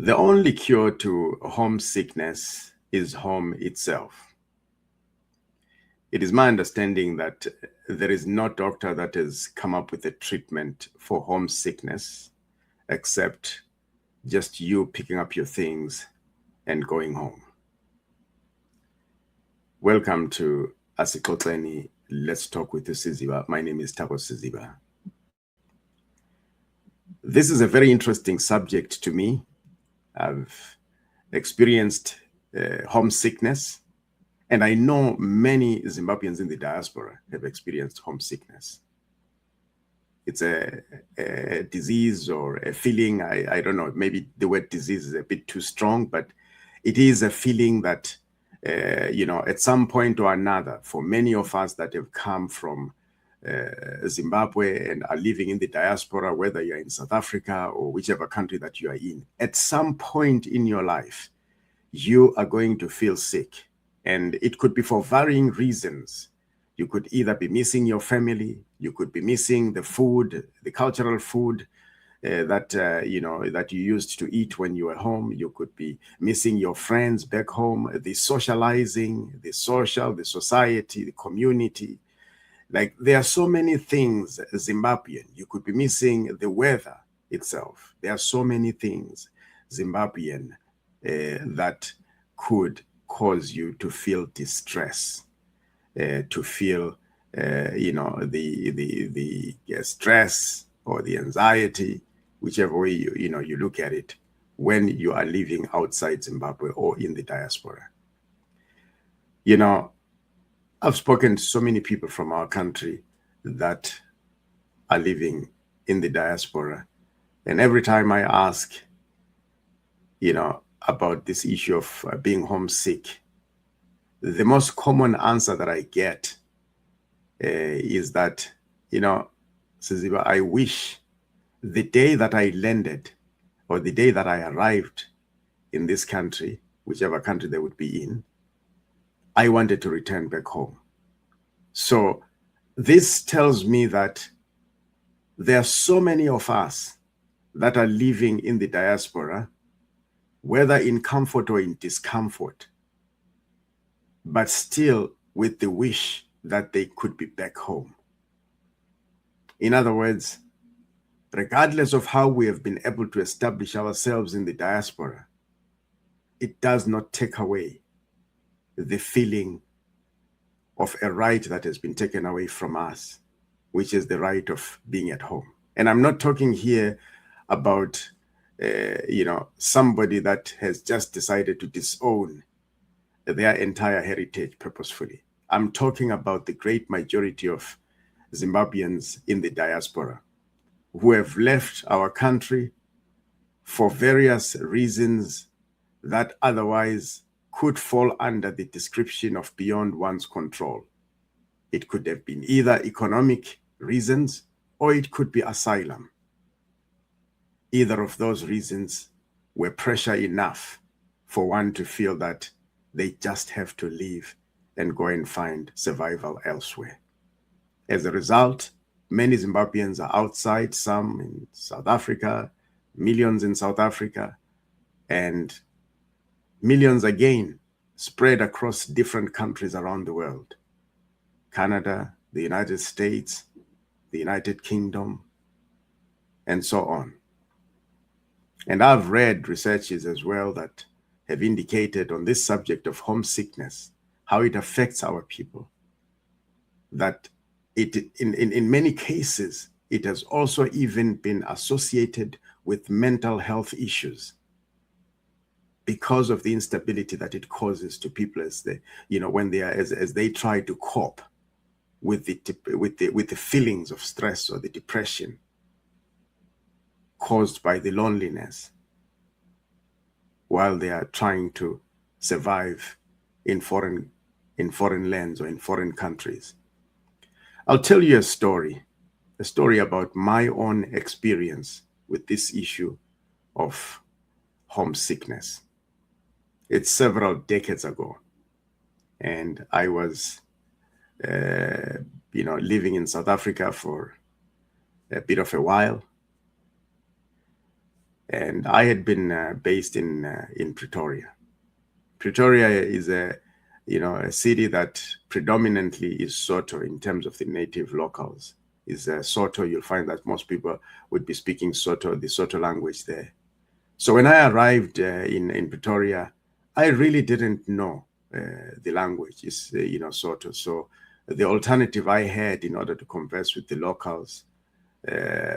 The only cure to homesickness is home itself. It is my understanding that there is no doctor that has come up with a treatment for homesickness except just you picking up your things and going home. Welcome to Asixoxeni. Let's talk with uSiziba. My name is uSiziba. This is a very interesting subject to me. I've experienced homesickness, and I know many Zimbabweans in the diaspora have experienced homesickness. It's a disease or a feeling, I don't know, maybe the word disease is a bit too strong, but it is a feeling that, at some point or another, for many of us that have come from Zimbabwe and are living in the diaspora, whether you're in South Africa or whichever country that you are in, at some point in your life, you are going to feel sick. And it could be for varying reasons. You could either be missing your family, you could be missing the food, the cultural food that you used to eat when you were home. You could be missing your friends back home, the socializing, the society, the community. Like, there are so many things Zimbabwean. You could be missing the weather itself. There are so many things Zimbabwean that could cause you to feel distress, to feel, the stress or the anxiety, whichever way you look at it, when you are living outside Zimbabwe or in the diaspora. I've spoken to so many people from our country that are living in the diaspora. And every time I ask, about this issue of being homesick, the most common answer that I get is that, Siziba, I wish the day that I landed or the day that I arrived in this country, whichever country they would be in, I wanted to return back home. So this tells me that there are so many of us that are living in the diaspora, whether in comfort or in discomfort, but still with the wish that they could be back home. In other words, regardless of how we have been able to establish ourselves in the diaspora, it does not take away the feeling of a right that has been taken away from us, which is the right of being at home. And I'm not talking here about, somebody that has just decided to disown their entire heritage purposefully. I'm talking about the great majority of Zimbabweans in the diaspora who have left our country for various reasons that otherwise could fall under the description of beyond one's control. It could have been either economic reasons or it could be asylum. Either of those reasons were pressure enough for one to feel that they just have to leave and go and find survival elsewhere. As a result, many Zimbabweans are outside, some in South Africa, millions in South Africa, and millions again spread across different countries around the world. Canada, the United States, the United Kingdom, and so on. And I've read researches as well that have indicated on this subject of homesickness, how it affects our people. That in many cases, it has also even been associated with mental health issues because of the instability that it causes to people as they, when they are as they try to cope with the feelings of stress or the depression caused by the loneliness while they are trying to survive in foreign lands or in foreign countries. I'll tell you a story about my own experience with this issue of homesickness. It's several decades ago, and I was, living in South Africa for a bit of a while. And I had been based in Pretoria. Pretoria is a city that predominantly is Soto in terms of the native locals. Is Soto. You'll find that most people would be speaking Soto, the Soto language there. So when I arrived in Pretoria, I really didn't know the language, is Soto. So the alternative I had in order to converse with the locals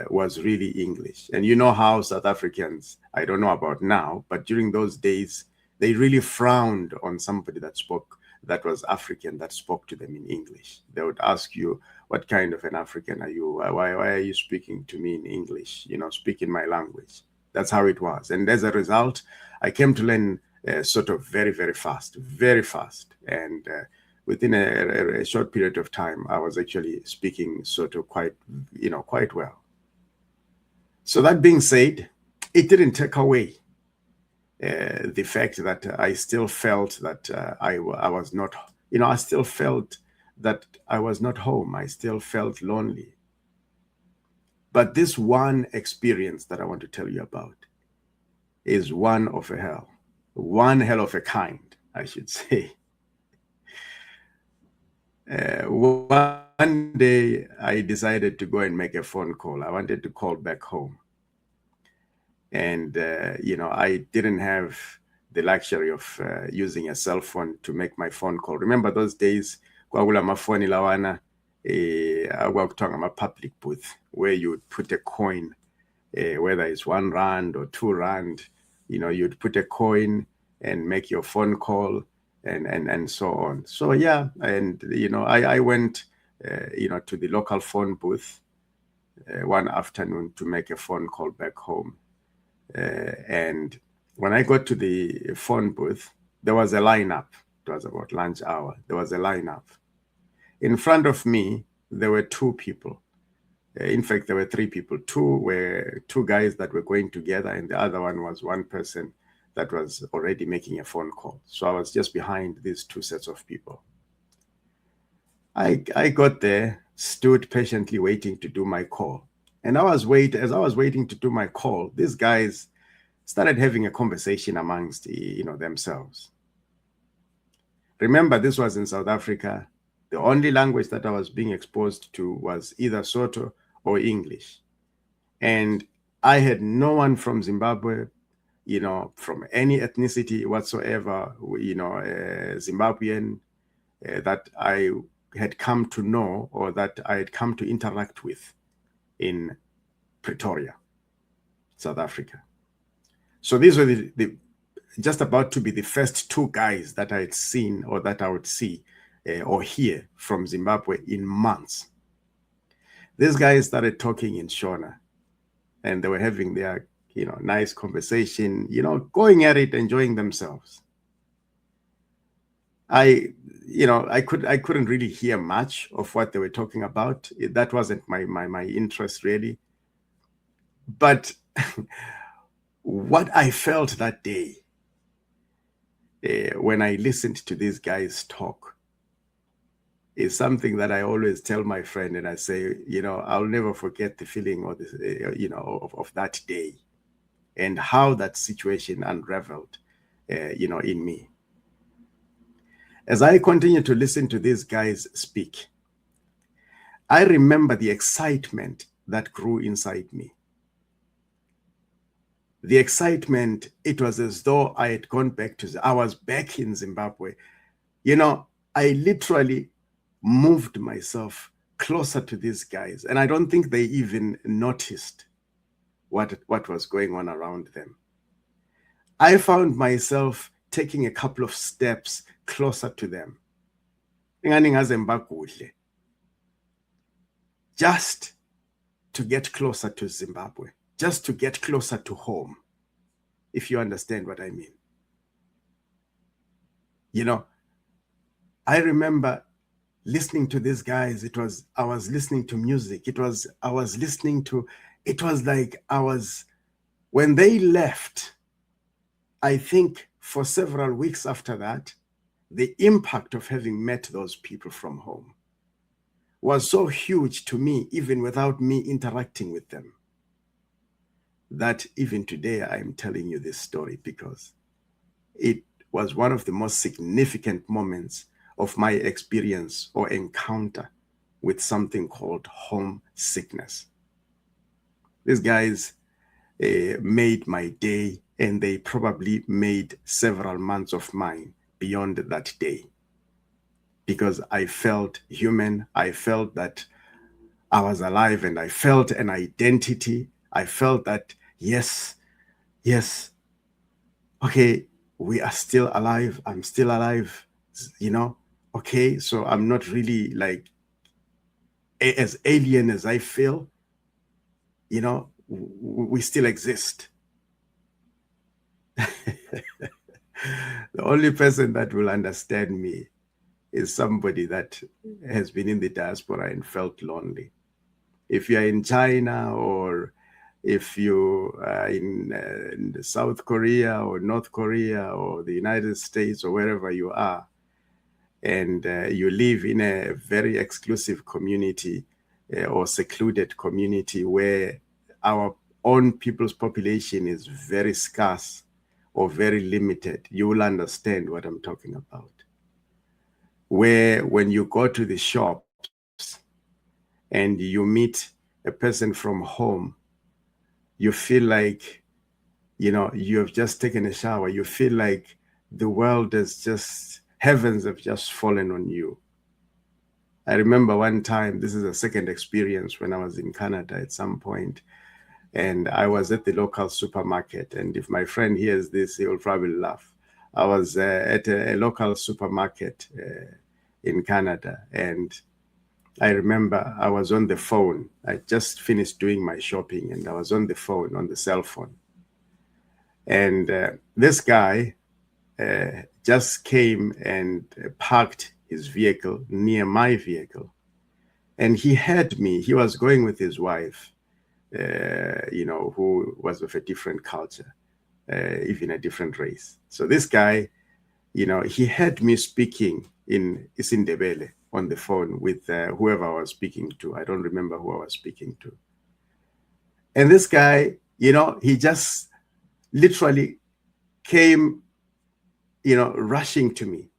was really English. And you know how South Africans, I don't know about now, but during those days, they really frowned on somebody that was African, that spoke to them in English. They would ask you, what kind of an African are you? Why are you speaking to me in English? Speak in my language. That's how it was. And as a result, I came to learn sort of very, very fast. And within a short period of time, I was actually speaking sort of quite well. So that being said, it didn't take away the fact that I still felt that I was not, I still felt that I was not home. I still felt lonely. But this one experience that I want to tell you about is one of a hell. One hell of a kind, I should say. One day I decided to go and make a phone call. I wanted to call back home. And, I didn't have the luxury of using a cell phone to make my phone call. Remember those days, kwakula lawana, a public booth, where you would put a coin, whether it's 1 rand or 2 rand, you'd put a coin and make your phone call and so on. So yeah, and I went to the local phone booth one afternoon to make a phone call back home. And when I got to the phone booth, there was a lineup. It was about lunch hour. There was a lineup. In front of me, there were 2 people. In fact, there were 3 people. 2 were 2 guys that were going together, and the other one was one person that was already making a phone call. So I was just behind these 2 sets of people. I got there, stood patiently waiting to do my call. And as I was waiting to do my call, these guys started having a conversation amongst themselves. Remember, this was in South Africa. The only language that I was being exposed to was either Soto or English. And I had no one from Zimbabwe, from any ethnicity whatsoever, Zimbabwean, that I had come to know or that I had come to interact with in Pretoria, South Africa. So these were just about to be the first 2 guys that I had seen or that I would see or hear from Zimbabwe in months. These guys started talking in Shona, and they were having their, nice conversation, going at it, enjoying themselves. I couldn't really hear much of what they were talking about. That wasn't my interest really. But what I felt that day when I listened to these guys talk is something that I always tell my friend, and I say, I'll never forget the feeling of this, of that day and how that situation unraveled, in me. As I continue to listen to these guys speak, I remember the excitement that grew inside me. The excitement, it was as though I had gone back I was back in Zimbabwe. I literally moved myself closer to these guys, and I don't think they even noticed what was going on around them. I found myself taking a couple of steps closer to them, just to get closer to Zimbabwe, just to get closer to home, if you understand what I mean. I remember listening to these guys. I was listening to music. It was like when they left, I think for several weeks after that, the impact of having met those people from home was so huge to me, even without me interacting with them. that even today I'm telling you this story, because it was one of the most significant moments of my experience or encounter with something called homesickness. These guys made my day, and they probably made several months of mine beyond that day, because I felt human. I felt that I was alive, and I felt an identity. I felt that, yes, okay, we are still alive. I'm still alive, okay, so I'm not really like as alien as I feel, we still exist. The only person that will understand me is somebody that has been in the diaspora and felt lonely. If you're in China, or if you are in South Korea or North Korea or the United States or wherever you are, and you live in a very exclusive community or secluded community where our own people's population is very scarce or very limited, you will understand what I'm talking about. Where when you go to the shops and you meet a person from home, you feel like, you have just taken a shower. You feel like the world is just, heavens have just fallen on you. I remember one time, this is a second experience, when I was in Canada at some point, and I was at the local supermarket. And if my friend hears this, he will probably laugh. I was at a local supermarket in Canada, and I remember I was on the phone. I just finished doing my shopping, and I was on the phone, on the cell phone. And this guy just came and parked his vehicle near my vehicle. And he had me. He was going with his wife, who was of a different culture, even a different race. So this guy, he had me speaking in Isindebele on the phone with whoever I was speaking to. I don't remember who I was speaking to. And this guy, he just literally came, rushing to me.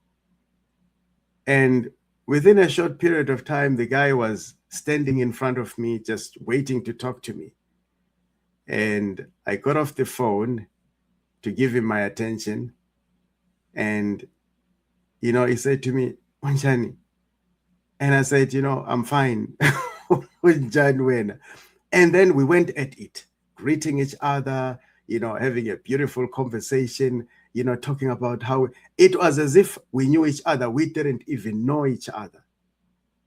And within a short period of time, the guy was standing in front of me, just waiting to talk to me. And I got off the phone to give him my attention. And, he said to me, "Unjani?" And I said, "I'm fine." And then we went at it, greeting each other, having a beautiful conversation, talking about how it was as if we knew each other. We didn't even know each other.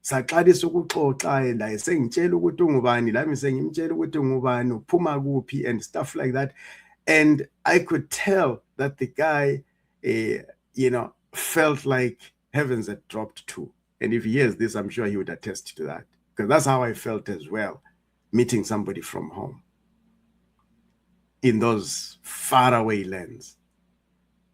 Saqalisa ukuxoxa, la sengitshela ukuthi ungubani, lami sengimtshela ukuthi ungubani, uphuma kuphi, and stuff like that. And I could tell that the guy, felt like heavens had dropped too. And if he hears this, I'm sure he would attest to that, because that's how I felt as well, meeting somebody from home in those faraway lands.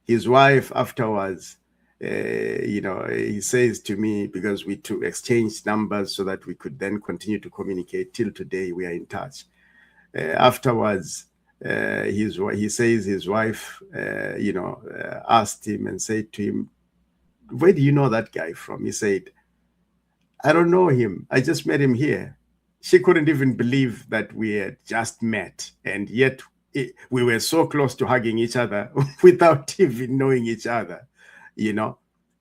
His wife afterwards, he says to me, because we exchanged numbers so that we could then continue to communicate till today, we are in touch. Afterwards, he says his wife, asked him and said to him, "Where do you know that guy from?" He said, "I don't know him. I just met him here." She couldn't even believe that we had just met, and yet we were so close to hugging each other without even knowing each other,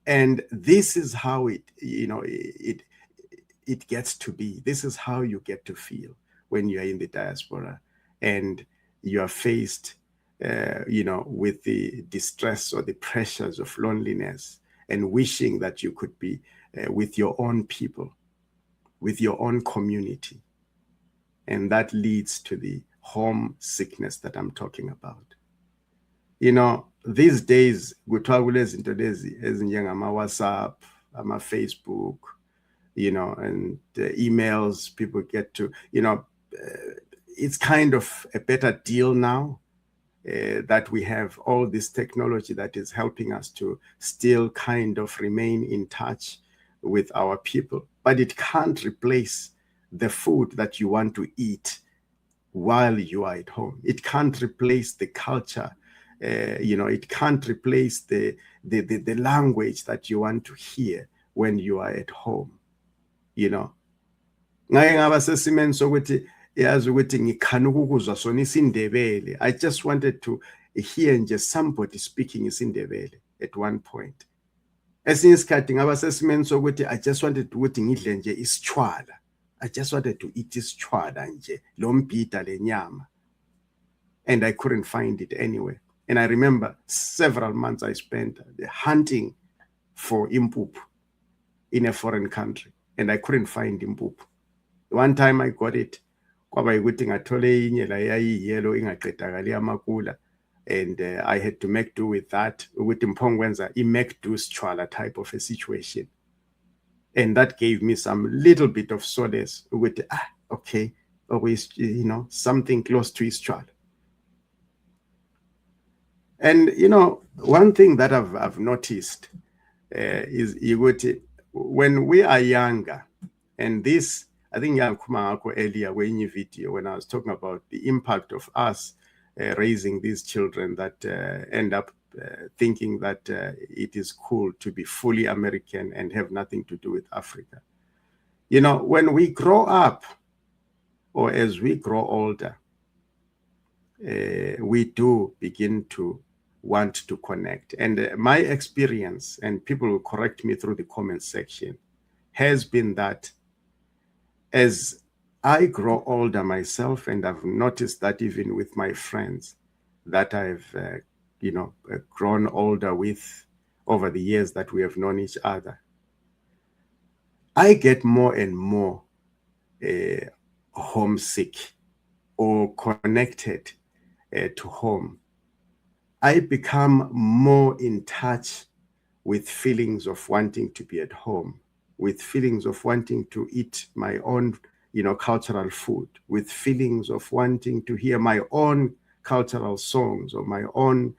And this is how it gets to be. This is how you get to feel when you are in the diaspora and you are faced, with the distress or the pressures of loneliness, and wishing that you could be with your own people, with your own community. And that leads to the homesickness that I'm talking about. These days, kuthiwa kulezinto lezi ezinjengama-WhatsApp, ama-Facebook, and emails people get to, it's kind of a better deal now that we have all this technology that is helping us to still kind of remain in touch with our people. But it can't replace the food that you want to eat while you are at home. It can't replace the culture. It can't replace the language that you want to hear when you are at home. Ngake ngaba sesimeni sokuthi yazi ukuthi ngikhana ukuzwa sona isiNdebele. I just wanted to hear nje somebody speaking isiNdebele at one point. Esinye isikhathi ngaba sesimeni sokuthi I just wanted ukuthi ngidle nje isichwala. I just wanted to eat isichwala nje, lo mbhida lenyama. And I couldn't find it anywhere. And I remember several months I spent hunting for impuphu in a foreign country, and I couldn't find impuphu. One time I got it, kwaba yikuthi ngathole inye la yellow ingaqedakali amakula, and I had to make do with that. Ukuthi mphongwenza make do sichwala type of a situation. And that gave me some little bit of solace. With okay, always something close to isichwala. And one thing that I've noticed is when we are younger, and this I think earlier when you video when I was talking about the impact of us raising these children that end up thinking that it is cool to be fully American and have nothing to do with Africa. When we grow up, or as we grow older, we do begin to want to connect. And my experience, and people will correct me through the comment section, has been that as I grow older myself, and I've noticed that even with my friends that I've grown older with over the years that we have known each other, I get more and more homesick or connected to home. I become more in touch with feelings of wanting to be at home, with feelings of wanting to eat my own, cultural food, with feelings of wanting to hear my own cultural songs or my own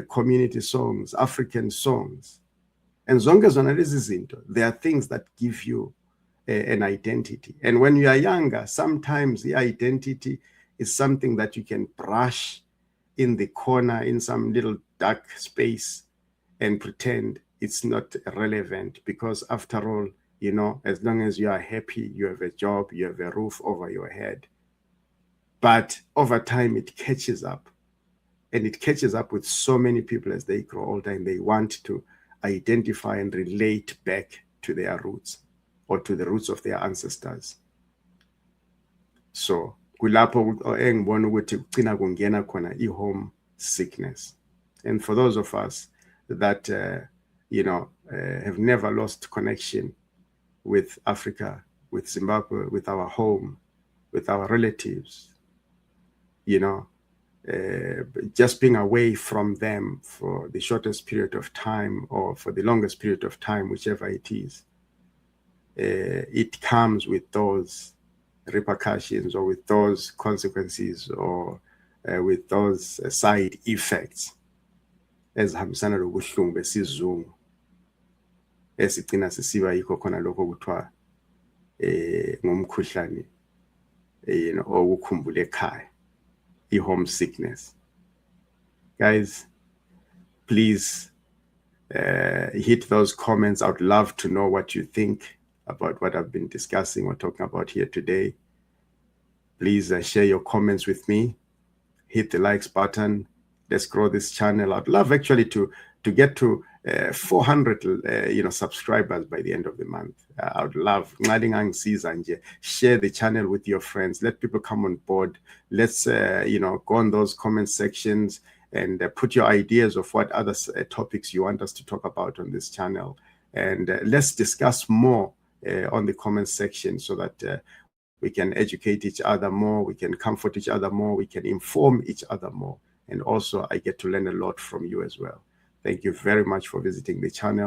community songs, African songs. And zonke zona lezi zinto, there are things that give you an identity. And when you are younger, sometimes the identity is something that you can brush in the corner in some little dark space and pretend it's not relevant, because after all, as long as you are happy, you have a job, you have a roof over your head. But over time, it catches up. And it catches up with so many people as they grow older, and they want to identify and relate back to their roots or to the roots of their ancestors. So kulapho engibona ukuthi kugcina kungena khona i-homesickness. And for those of us that have never lost connection with Africa, with Zimbabwe, with our home, with our relatives, just being away from them for the shortest period of time or for the longest period of time, whichever it is, it comes with those repercussions or with those consequences or with those side effects ezihambisana lobuhlungu besizungu esigcina sisiba yikho khona lokho kuthiwa ngumkhuhlane okukhumbula ekhaya, i-homesickness. Guys, please hit those comments. I would love to know what you think about what I've been discussing or talking about here today. Please share your comments with me. Hit the likes button. Let's grow this channel. I'd love actually to get to 400 subscribers by the end of the month. I would love share the channel with your friends. Let people come on board. Let's go on those comment sections and put your ideas of what other topics you want us to talk about on this channel. And let's discuss more on the comment section so that we can educate each other more, we can comfort each other more, we can inform each other more. And also I get to learn a lot from you as well. Thank you very much for visiting the channel.